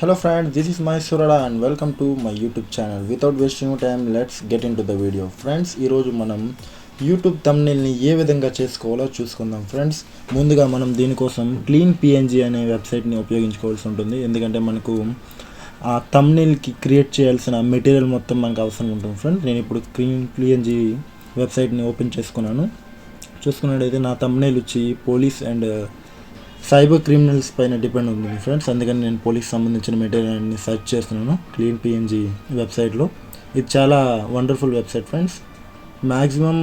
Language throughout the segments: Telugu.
Hello friends, this is my Surada and welcome to my YouTube channel. Without wasting your time, let's get into the video. Friends, ఈ రోజు మనం యూట్యూబ్ థంబ్నెయిల్ని ఏ విధంగా చేసుకోవాలో చూసుకుందాం ఫ్రెండ్స్. ముందుగా మనం దీనికోసం క్లీన్ పిఎన్జీ అనే వెబ్సైట్ని ఉపయోగించుకోవాల్సి ఉంటుంది. ఎందుకంటే మనకు ఆ థంబ్నెయిల్కి క్రియేట్ చేయాల్సిన మెటీరియల్ మొత్తం మనకు అవసరం ఉంటుంది ఫ్రెండ్స్. నేను ఇప్పుడు క్లీన్ పిఎన్జీ వెబ్సైట్ని ఓపెన్ చేసుకున్నాను. చూసుకున్నట్టయితే నా థంబ్నెయిల్ వచ్చి పోలీస్ అండ్ సైబర్ క్రిమినల్స్ పైన డిపెండ్ ఉంటుంది ఫ్రెండ్స్. అందుకని నేను పోలీస్ సంబంధించిన మెటీరియల్ని సెర్చ్ చేస్తున్నాను క్లీన్ పిఎన్జీ వెబ్సైట్లో. ఇది చాలా wonderful website friends. Maximum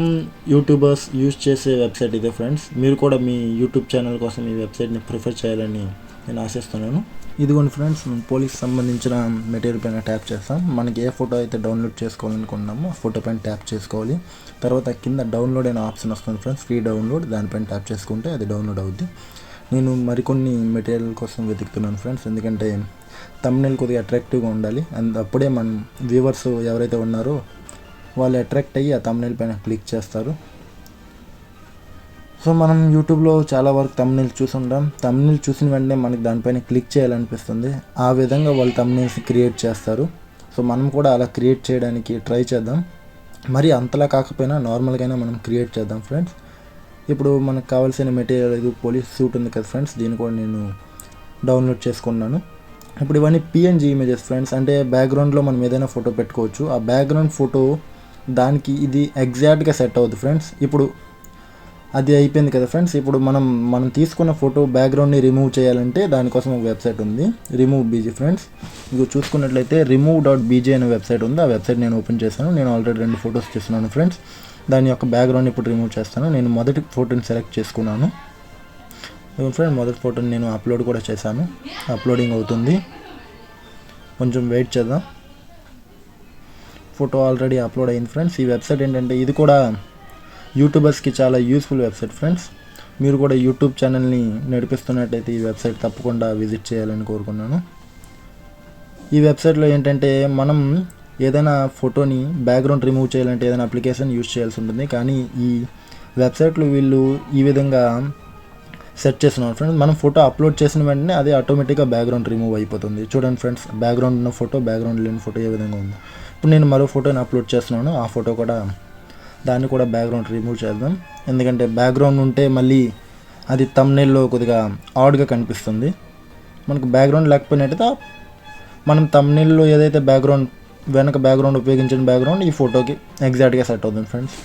YouTubers use చేసే వెబ్సైట్ ఇదే ఫ్రెండ్స్. మీరు కూడా మీ యూట్యూబ్ ఛానల్ కోసం ఈ వెబ్సైట్ని ప్రిఫర్ చేయాలని నేను ఆశిస్తున్నాను. ఇదిగోండి ఫ్రెండ్స్, పోలీస్ సంబంధించిన మెటీరియల్ పైన ట్యాప్ చేస్తాం. మనకి ఏ ఫోటో అయితే డౌన్లోడ్ చేసుకోవాలనుకున్నామో ఆ ఫోటో పైన ట్యాప్ చేసుకోవాలి. తర్వాత కింద డౌన్లోడ్ అనే ఆప్షన్ వస్తుంది ఫ్రెండ్స్, ఫ్రీ డౌన్లోడ్. దానిపైన ట్యాప్ చేసుకుంటే అది డౌన్లోడ్ అవుద్ది. నేను మరికొన్ని మెటీరియల్ కోసం వెతుకుతున్నాను ఫ్రెండ్స్, ఎందుకంటే థంబ్నెయిల్ కొద్దిగా అట్రాక్టివ్గా ఉండాలి. అండ్ అప్పుడే మన వ్యూవర్స్ ఎవరైతే ఉన్నారో వాళ్ళు అట్రాక్ట్ అయ్యి ఆ థంబ్నెయిల్ పైన క్లిక్ చేస్తారు. సో మనం యూట్యూబ్లో చాలా వరకు థంబ్నెయిల్ చూసుంటాం. థంబ్నెయిల్ చూసిన వెంటనే మనకి దానిపైన క్లిక్ చేయాలనిపిస్తుంది. ఆ విధంగా వాళ్ళు థంబ్నెయిల్స్ క్రియేట్ చేస్తారు. సో మనం కూడా అలా క్రియేట్ చేయడానికి ట్రై చేద్దాం. మరి అంతలా కాకపోయినా నార్మల్గానే మనం క్రియేట్ చేద్దాం ఫ్రెండ్స్. ఇప్పుడు మనకు కావాల్సిన మెటీరియల్ ఇది పోలీస్ సూట్ ఉంది కదా ఫ్రెండ్స్, దీన్ని కూడా నేను డౌన్లోడ్ చేసుకున్నాను. ఇప్పుడు ఇవన్నీ పిఎన్జీ ఇమేజెస్ ఫ్రెండ్స్, అంటే బ్యాక్గ్రౌండ్లో మనం ఏదైనా ఫోటో పెట్టుకోవచ్చు. ఆ బ్యాక్గ్రౌండ్ ఫోటో దానికి ఇది ఎగ్జాక్ట్గా సెట్ అవుతుంది ఫ్రెండ్స్. ఇప్పుడు అది అయిపోయింది కదా ఫ్రెండ్స్. ఇప్పుడు మనం తీసుకున్న ఫోటో బ్యాక్గ్రౌండ్ని రిమూవ్ చేయాలంటే దానికోసం ఒక వెబ్సైట్ ఉంది, రిమూవ్ బీజీ ఫ్రెండ్స్. ఇది చూసుకున్నట్లయితే rimove.bj అనే వెబ్సైట్ ఉంది. ఆ వెబ్సైట్ నేను ఓపెన్ చేశాను. నేను ఆల్రెడీ 2 ఫొటోస్ చేస్తున్నాను ఫ్రెండ్స్. దాని యొక్క బ్యాక్గ్రౌండ్ ఇప్పుడు రిమూవ్ చేస్తాను. నేను మొదటి ఫోటోని సెలెక్ట్ చేసుకున్నాను ఫ్రెండ్. మొదటి ఫోటోని నేను అప్లోడ్ కూడా చేశాను. అప్లోడింగ్ అవుతుంది, కొంచెం వెయిట్ చేద్దాం. ఫోటో ఆల్రెడీ అప్లోడ్ అయింది ఫ్రెండ్స్. ఈ వెబ్సైట్ ఏంటంటే ఇది కూడా యూట్యూబర్స్కి చాలా యూస్ఫుల్ వెబ్సైట్ ఫ్రెండ్స్. మీరు కూడా యూట్యూబ్ ఛానల్ని నడిపిస్తున్నట్టయితే ఈ వెబ్సైట్ తప్పకుండా విజిట్ చేయాలని కోరుకున్నాను. ఈ వెబ్సైట్లో ఏంటంటే మనం ఏదైనా ఫోటోని బ్యాక్గ్రౌండ్ రిమూవ్ చేయాలంటే ఏదైనా అప్లికేషన్ యూజ్ చేయాల్సి ఉంటుంది. కానీ ఈ వెబ్సైట్లో వీళ్ళు ఈ విధంగా సెట్ చేస్తున్నారు ఫ్రెండ్స్. మనం ఫోటో అప్లోడ్ చేసిన వెంటనే అది ఆటోమేటిక్గా బ్యాక్గ్రౌండ్ రిమూవ్ అయిపోతుంది. చూడండి ఫ్రెండ్స్, బ్యాక్గ్రౌండ్ ఉన్న ఫోటో, బ్యాక్గ్రౌండ్ లేని ఫోటో ఏ విధంగా ఉంది. ఇప్పుడు నేను మరో ఫోటోని అప్లోడ్ చేస్తున్నాను. ఆ ఫోటో కూడా దాన్ని కూడా బ్యాక్గ్రౌండ్ రిమూవ్ చేద్దాం. ఎందుకంటే బ్యాక్గ్రౌండ్ ఉంటే మళ్ళీ అది థంబ్నెయిల్లో కొద్దిగా ఆడ్గా కనిపిస్తుంది. మనకు బ్యాక్గ్రౌండ్ లేకపోయినట్టయితే మనం థంబ్నెయిల్లో ఏదైతే వెనక బ్యాక్గ్రౌండ్ ఉపయోగించిన బ్యాక్గ్రౌండ్ ఈ ఫోటోకి ఎగ్జాక్ట్గా సెట్ అవుతుంది ఫ్రెండ్స్.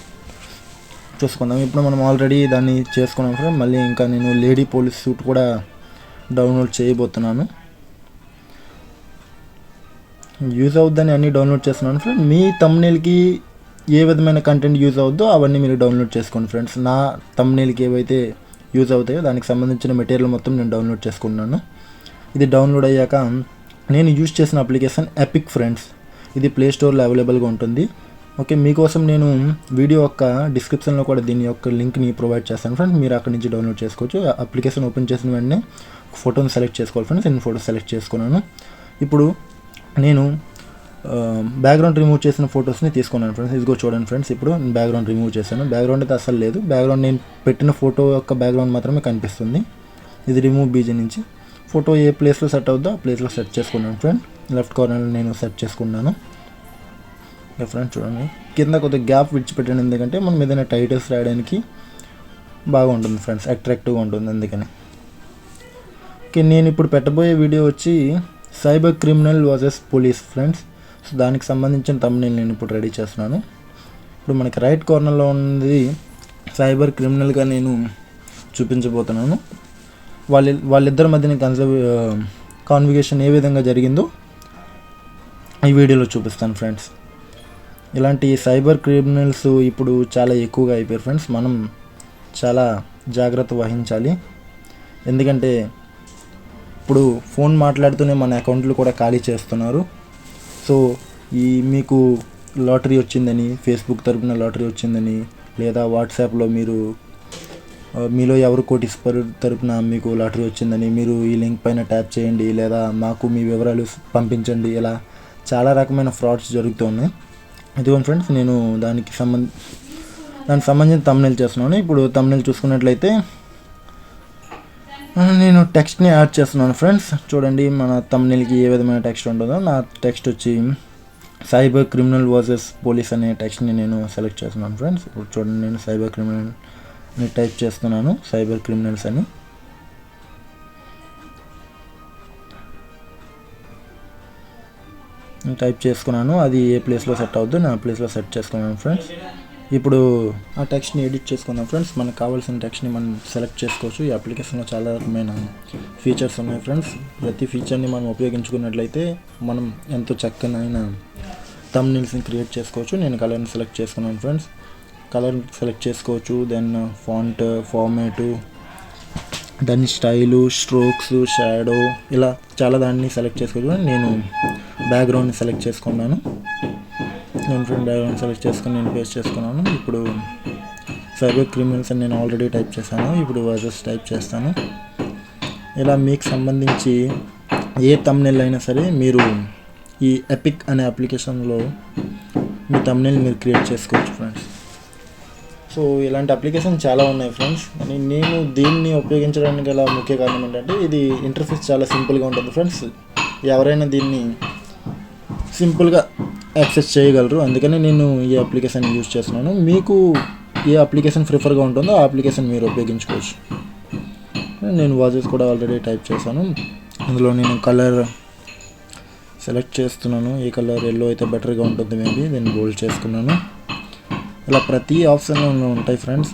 చూసుకుందాం. ఇప్పుడు మనం ఆల్రెడీ దాన్ని చేసుకున్నాం ఫ్రెండ్స్. మళ్ళీ ఇంకా నేను లేడీ పోలీస్ సూట్ కూడా డౌన్లోడ్ చేయబోతున్నాను. యూజ్ అవుద్దని అన్నీ డౌన్లోడ్ చేస్తున్నాను ఫ్రెండ్. మీ థంబ్నెయిల్కి ఏ విధమైన కంటెంట్ యూజ్ అవుద్దో అవన్నీ మీరు డౌన్లోడ్ చేసుకోండి ఫ్రెండ్స్. నా థంబ్నెయిల్కి ఏవైతే యూజ్ అవుతాయో దానికి సంబంధించిన మెటీరియల్ మొత్తం నేను డౌన్లోడ్ చేసుకున్నాను. ఇది డౌన్లోడ్ అయ్యాక నేను యూజ్ చేసిన అప్లికేషన్ ఎపిక్ ఫ్రెండ్స్. ఇది ప్లే స్టోర్లో అవైలబుల్గా ఉంటుంది. ఓకే, మీకోసం నేను వీడియో యొక్క డిస్క్రిప్షన్లో కూడా దీని యొక్క లింక్ని ప్రొవైడ్ చేస్తాను ఫ్రెండ్స్. మీరు అక్కడి నుంచి డౌన్లోడ్ చేసుకోవచ్చు. అప్లికేషన్ ఓపెన్ చేసిన వెంటనే ఫోటోని సెలెక్ట్ చేసుకోవాలి ఫ్రెండ్స్. నేను ఫోటో సెలెక్ట్ చేసుకున్నాను. ఇప్పుడు నేను బ్యాక్గ్రౌండ్ రిమూవ్ చేసిన ఫొటోస్ని తీసుకున్నాను ఫ్రెండ్స్. ఇదిగో చూడండి ఫ్రెండ్స్, ఇప్పుడు నేను బ్యాక్గ్రౌండ్ రిమూవ్ చేశాను. బ్యాక్గ్రౌండ్ అయితే అసలు లేదు. బ్యాక్గ్రౌండ్ నేను పెట్టిన ఫోటో యొక్క బ్యాక్గ్రౌండ్ మాత్రమే కనిపిస్తుంది. ఇది రిమూవ్ బీజీ నుంచి ఫోటో ఏ ప్లేస్లో సెట్ అవుద్దో ఆ ప్లేస్లో సెట్ చేసుకున్నాను ఫ్రెండ్. లెఫ్ట్ కార్నర్లో నేను సెట్ చేసుకున్నాను ఫ్రెండ్స్. చూడండి, కింద కొద్దిగా గ్యాప్ విడిచిపెట్టాను, ఎందుకంటే మనం ఏదైనా టైటిల్స్ రాయడానికి బాగుంటుంది ఫ్రెండ్స్, అట్రాక్టివ్గా ఉంటుంది అందుకని. ఓకే, నేను ఇప్పుడు పెట్టబోయే వీడియో వచ్చి cyber criminal versus police friends. So దానికి సంబంధించిన థంబ్నెయిల్ నేను ఇప్పుడు రెడీ చేస్తున్నాను. ఇప్పుడు మనకి రైట్ కార్నర్లో ఉన్నది సైబర్ క్రిమినల్గా నేను చూపించబోతున్నాను. వాళ్ళిద్దరి మధ్యన కాన్వర్జేషన్ ఏ విధంగా జరిగిందో ఈ వీడియోలో చూపిస్తాను ఫ్రెండ్స్. ఇలాంటి సైబర్ క్రిమినల్స్ ఇప్పుడు చాలా ఎక్కువగా అయిపోయారు ఫ్రెండ్స్. మనం చాలా జాగ్రత్త వహించాలి. ఎందుకంటే ఇప్పుడు ఫోన్ మాట్లాడుతూనే మన అకౌంట్లు కూడా ఖాళీ చేస్తున్నారు. సో మీకు లాటరీ వచ్చిందని, ఫేస్బుక్ తరపున లాటరీ వచ్చిందని, లేదా వాట్సాప్లో మీలో ఎవరు కోటీశ్వరు తరపున మీకు లాటరీ వచ్చిందని మీరు ఈ లింక్ పైన ట్యాప్ చేయండి, లేదా మాకు మీ వివరాలు పంపించండి, ఇలా చాలా రకమైన ఫ్రాడ్స్ జరుగుతూ ఉన్నాయి. ఇదిగోండి ఫ్రెండ్స్, నేను దానికి సంబంధించిన థంబ్నెయిల్ చేస్తున్నాను. ఇప్పుడు థంబ్నెయిల్ చూసుకున్నట్లయితే నేను టెక్స్ట్ని యాడ్ చేస్తున్నాను ఫ్రెండ్స్. చూడండి మన థంబ్నెయిల్కి ఏ విధమైన టెక్స్ట్ ఉంటుందో. నా టెక్స్ట్ వచ్చి సైబర్ క్రిమినల్ వర్సెస్ పోలీస్ అనే టెక్స్ట్ని నేను సెలెక్ట్ చేస్తున్నాను ఫ్రెండ్స్. ఇప్పుడు చూడండి నేను సైబర్ క్రిమినల్ అని టైప్ చేస్తున్నాను, సైబర్ క్రిమినల్స్ అని. టైప్ చేసుకున్నాను. అది ఏ ప్లేస్లో సెట్ అవుద్దో నా ప్లేస్లో సెట్ చేసుకున్నాను ఫ్రెండ్స్. ఇప్పుడు ఆ టెక్స్ట్ని ఎడిట్ చేసుకుందాం ఫ్రెండ్స్. మనకు కావాల్సిన టెక్స్ట్ని మనం సెలెక్ట్ చేసుకోవచ్చు. ఈ అప్లికేషన్లో చాలా రకమైన ఫీచర్స్ ఉన్నాయి ఫ్రెండ్స్. ప్రతి ఫీచర్ని మనం ఉపయోగించుకున్నట్లయితే మనం ఎంతో చక్కనైన థంబ్నెయిల్స్ని క్రియేట్ చేసుకోవచ్చు. నేను కలర్ని సెలెక్ట్ చేసుకున్నాను ఫ్రెండ్స్. కలర్ సెలెక్ట్ చేసుకోవచ్చు, దెన్ ఫాంట్, ఫార్మాటు, దాని స్టైలు, స్ట్రోక్స్, షాడో, ఇలా చాలా దాన్ని సెలెక్ట్ చేసుకోవచ్చు. నేను బ్యాక్గ్రౌండ్ని సెలెక్ట్ చేసుకున్నాను. బ్యాక్గ్రౌండ్ సెలెక్ట్ చేసుకుని నేను పేస్ట్ చేసుకున్నాను. ఇప్పుడు సైబర్ క్రిమినల్స్ అని నేను ఆల్రెడీ టైప్ చేశాను. ఇప్పుడు వర్సెస్ టైప్ చేస్తాను. ఇలా మీకు సంబంధించి ఏ థంబ్నెయిల్ అయినా సరే మీరు ఈ ఎపిక్ అనే అప్లికేషన్లో మీ థంబ్నెయిల్ మీరు క్రియేట్ చేసుకోవచ్చు ఫ్రెండ్స్. సో ఇలాంటి అప్లికేషన్ చాలా ఉన్నాయి ఫ్రెండ్స్. నేను దీన్ని ఉపయోగించడానికి గల ముఖ్య కారణం ఏంటంటే ఇది ఇంటర్ఫేస్ చాలా సింపుల్గా ఉంటుంది ఫ్రెండ్స్. ఎవరైనా దీన్ని సింపుల్గా యాక్సెస్ చేయగలరు. అందుకని నేను ఈ అప్లికేషన్ యూజ్ చేస్తున్నాను. మీకు ఏ అప్లికేషన్ ప్రిఫర్గా ఉంటుందో ఆ అప్లికేషన్ మీరు ఉపయోగించుకోవచ్చు. నేను వాచెస్ కూడా ఆల్రెడీ టైప్ చేశాను. అందులో నేను కలర్ సెలెక్ట్ చేస్తున్నాను. ఈ కలర్ ఎల్లో అయితే బెటర్గా ఉంటుంది మేబీ, నేను బోల్డ్ చేసుకున్నాను. ఇలా ప్రతి ఆప్షన్లో ఉంటాయి ఫ్రెండ్స్.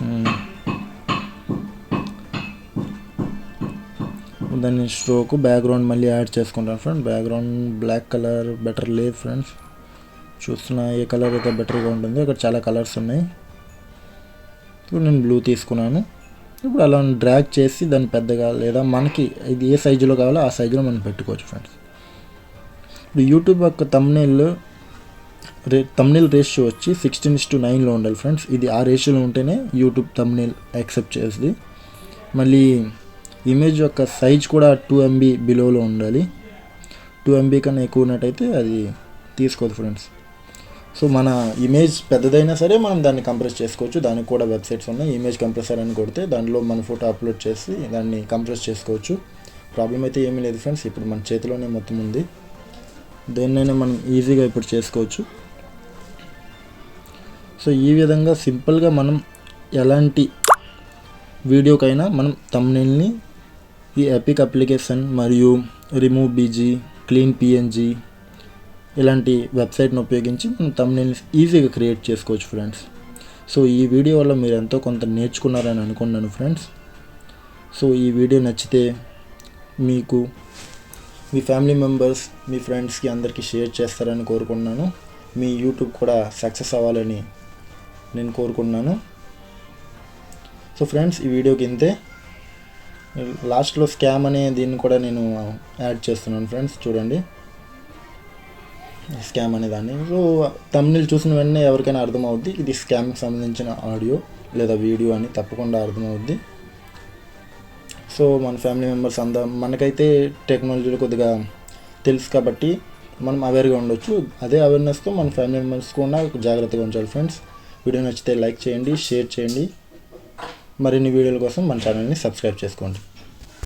దాన్ని స్ట్రోక్, బ్యాక్గ్రౌండ్ మళ్ళీ యాడ్ చేసుకుంటాను friend. Background black colour better లేదు ఫ్రెండ్స్. చూస్తున్నా ఏ కలర్ అయితే బెటర్గా ఉంటుందో. ఇక్కడ చాలా కలర్స్ ఉన్నాయి. ఇప్పుడు నేను బ్లూ తీసుకున్నాను. ఇప్పుడు అలా డ్రాగ్ చేసి దాన్ని పెద్దగా లేదా మనకి ఇది ఏ సైజులో కావాలో ఆ సైజులో మనం పెట్టుకోవచ్చు ఫ్రెండ్స్. ఇప్పుడు యూట్యూబ్ యొక్క థంబ్నెయిల్ రేషియో వచ్చి 16:9లో ఉండాలి ఫ్రెండ్స్. ఇది ఆ రేషియోలో ఉంటేనే యూట్యూబ్ థంబ్నెయిల్ యాక్సెప్ట్ చేస్తుంది. మళ్ళీ ఇమేజ్ యొక్క సైజ్ కూడా 2 MB బిలోలో ఉండాలి. 2 MB కన్నా ఎక్కువ ఉన్నట్టయితే అది తీసుకోదు ఫ్రెండ్స్. సో మన ఇమేజ్ పెద్దదైనా సరే మనం దాన్ని కంప్రెస్ చేసుకోవచ్చు. దానికి కూడా వెబ్సైట్స్ ఉన్నాయి. ఇమేజ్ కంప్రెసర్ అని కొడితే దాంట్లో మన ఫోటో అప్లోడ్ చేసి దాన్ని కంప్రెస్ చేసుకోవచ్చు. ప్రాబ్లం అయితే ఏమీ లేదు ఫ్రెండ్స్. ఇప్పుడు మన చేతిలోనే మొత్తం ఉంది. దేన్నైనా మనం ఈజీగా ఇప్పుడు చేసుకోవచ్చు. సో ఈ విధంగా సింపుల్గా మనం ఎలాంటి వీడియోకైనా మనం థంబ్నెయిల్ని ఈ ఎపిక్ అప్లికేషన్ మరియు రిమూవ్ బీజీ, క్లీన్ పిఎన్జీ ఇలాంటి వెబ్సైట్ని ఉపయోగించి మనం థంబ్నెయిల్ని ఈజీగా క్రియేట్ చేసుకోవచ్చు ఫ్రెండ్స్. సో ఈ వీడియో వల్ల మీరు ఎంతో కొంత నేర్చుకున్నారని అనుకున్నాను ఫ్రెండ్స్. సో ఈ వీడియో నచ్చితే మీకు మీ ఫ్యామిలీ మెంబర్స్, మీ ఫ్రెండ్స్కి అందరికీ షేర్ చేస్తారని కోరుకుంటున్నాను. మీ యూట్యూబ్ కూడా సక్సెస్ అవ్వాలని నేను కోరుకుంటున్నాను. సో ఫ్రెండ్స్ ఈ వీడియోకి ఇంతే. లాస్ట్లో స్కామ్ అనే దీన్ని కూడా నేను యాడ్ చేస్తున్నాను ఫ్రెండ్స్. చూడండి స్కామ్ అనే దాన్ని. సో థంబ్నెయిల్ చూసిన వెంటనే ఎవరికైనా అర్థమవుద్ది ఇది స్కామ్కి సంబంధించిన ఆడియో లేదా వీడియో అని తప్పకుండా అర్థమవుద్ది. సో మన ఫ్యామిలీ మెంబర్స్ మనకైతే టెక్నాలజీలో కొద్దిగా తెలుసు కాబట్టి మనం అవేర్గా ఉండొచ్చు. అదే అవేర్నెస్తో మన ఫ్యామిలీ మెంబర్స్ కూడా జాగ్రత్తగా ఉంచాలి ఫ్రెండ్స్. వీడియో నచ్చితే లైక్ చేయండి, షేర్ చేయండి. మరిన్ని వీడియోల కోసం మన ఛానల్ని సబ్స్క్రైబ్ చేసుకోండి.